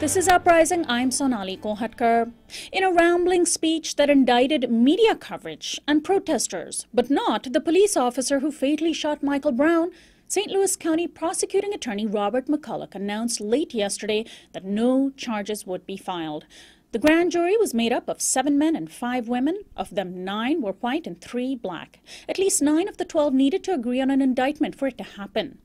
This is Uprising. I'm Sonali Kohatkar. In a rambling speech that indicted media coverage and protesters, but not the police officer who fatally shot Michael Brown, St. Louis County Prosecuting Attorney Robert McCulloch announced late yesterday that no charges would be filed. The grand jury was made up of 7 men and 5 women. Of them, 9 were white and 3 black. At least 9 of the 12 needed to agree on an indictment for it to happen.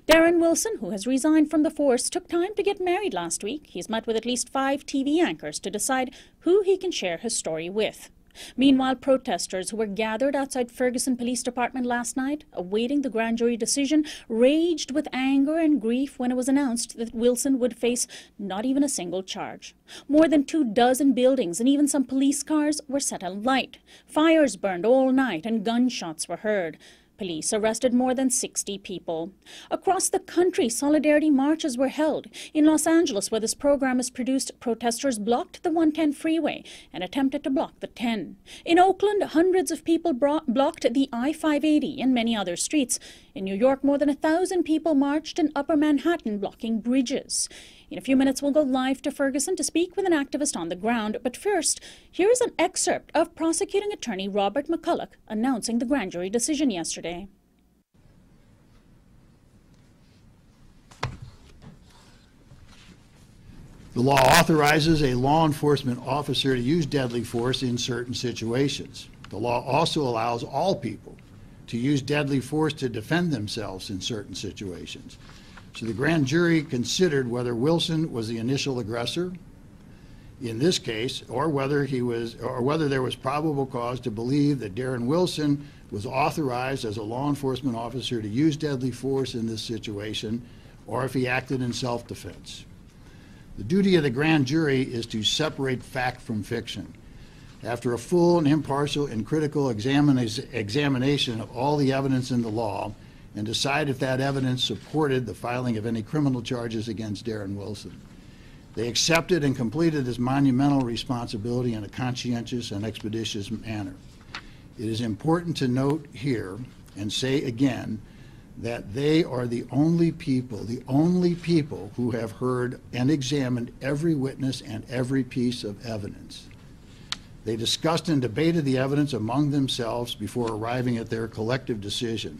Darren Wilson, who has resigned from the force, took time to get married last week. He's met with at least 5 TV anchors to decide who he can share his story with. Meanwhile, protesters who were gathered outside Ferguson Police Department last night, awaiting the grand jury decision, raged with anger and grief when it was announced that Wilson would face not even a single charge. More than 24 buildings and even some police cars were set alight. Fires burned all night and gunshots were heard. Police arrested more than 60 people. Across the country, solidarity marches were held. In Los Angeles, where this program is produced, protesters blocked the 110 freeway and attempted to block the 10. In Oakland, hundreds of people blocked the I-580 and many other streets. In New York, more than 1,000 people marched in Upper Manhattan, blocking bridges. In a few minutes, we'll go live to Ferguson to speak with an activist on the ground. But first, here is an excerpt of Prosecuting Attorney Robert McCulloch announcing the grand jury decision yesterday. The law authorizes a law enforcement officer to use deadly force in certain situations. The law also allows all people to use deadly force to defend themselves in certain situations. So the grand jury considered whether Wilson was the initial aggressor in this case, or whether there was probable cause to believe that Darren Wilson was authorized as a law enforcement officer to use deadly force in this situation, or if he acted in self-defense. The duty of the grand jury is to separate fact from fiction. After a full and impartial and critical examination of all the evidence in the law, and decide if that evidence supported the filing of any criminal charges against Darren Wilson. They accepted and completed this monumental responsibility in a conscientious and expeditious manner. It is important to note here and say again that they are the only people who have heard and examined every witness and every piece of evidence. They discussed and debated the evidence among themselves before arriving at their collective decision.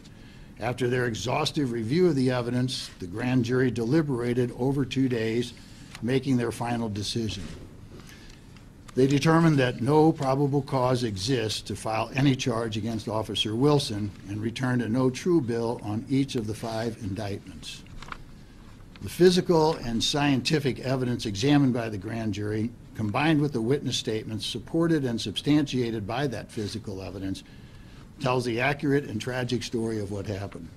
After their exhaustive review of the evidence, the grand jury deliberated over 2 days, making their final decision. They determined that no probable cause exists to file any charge against Officer Wilson and returned a no true bill on each of the 5 indictments. The physical and scientific evidence examined by the grand jury, combined with the witness statements supported and substantiated by that physical evidence, tells the accurate and tragic story of what happened.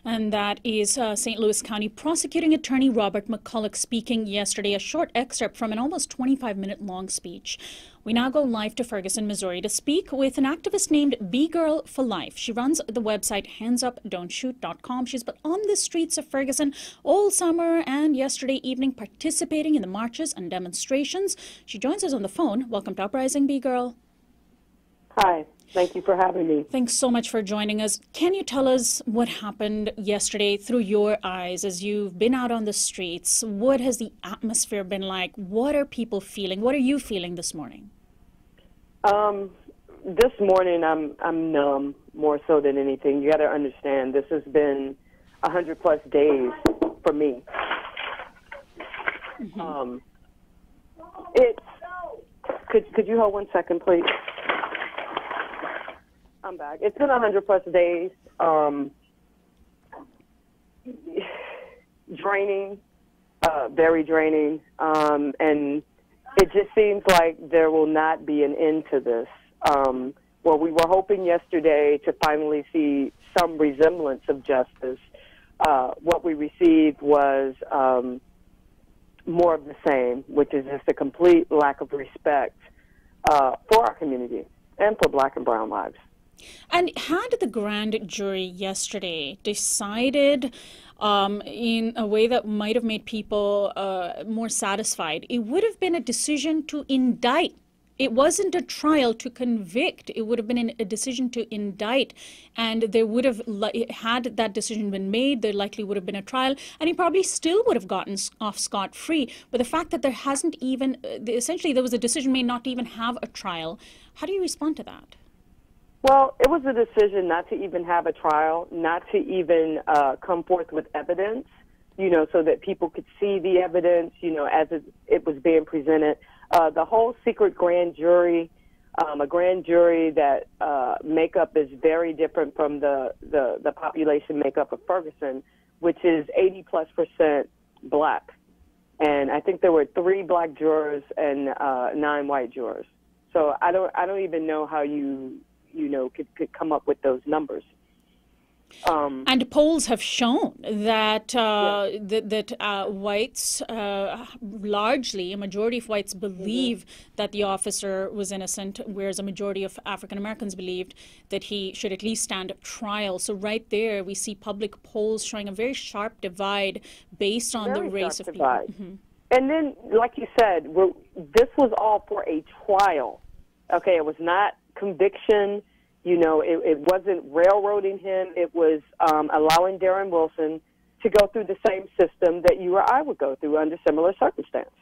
And that is St. Louis County Prosecuting Attorney Robert McCulloch speaking yesterday, a short excerpt from an almost 25-minute long speech. We now go live to Ferguson, Missouri to speak with an activist named BGyrl for Life. She runs the website handsupdon'tshoot.com. She's been on the streets of Ferguson all summer and yesterday evening participating in the marches and demonstrations. She joins us on the phone. Welcome to Uprising, BGyrl. Hi. Thank you for having me. Thanks so much for joining us. Can you tell us what happened yesterday through your eyes as you've been out on the streets? What has the atmosphere been like? What are people feeling? What are you feeling this morning? This morning I'm numb more so than anything. You got to understand this has been 100+ days for me. Mm-hmm. Could you hold 1 second, please? I'm back. It's been 100+ days. Draining, very draining, and it just seems like there will not be an end to this. Well, we were hoping yesterday to finally see some resemblance of justice. What we received was more of the same, which is just a complete lack of respect for our community and for Black and brown lives. And had the grand jury yesterday decided in a way that might have made people more satisfied, it would have been a decision to indict it wasn't a trial to convict. It would have been a decision to indict. And there would have, had that decision been made, there likely would have been a trial. And he probably still would have gotten off scot-free. But the fact that there hasn't even, essentially there was a decision made not to even have a trial. How do you respond to that? Well, it was a decision not to even have a trial, not to even come forth with evidence, so that people could see the evidence, as it was being presented. The whole secret grand jury, a grand jury that makeup is very different from the population makeup of Ferguson, which is 80+% black. And I think there were 3 black jurors and 9 white jurors. So I don't even know how you could come up with those numbers. And polls have shown that whites, largely, a majority of whites believe that the officer was innocent, whereas a majority of African Americans believed that he should at least stand trial. So right there, we see public polls showing a very sharp divide based on the race of people. Mm-hmm. And then, like you said, this was all for a trial. Okay, it was not conviction. It wasn't railroading him. It was allowing Darren Wilson to go through the same system that you or I would go through under similar circumstances.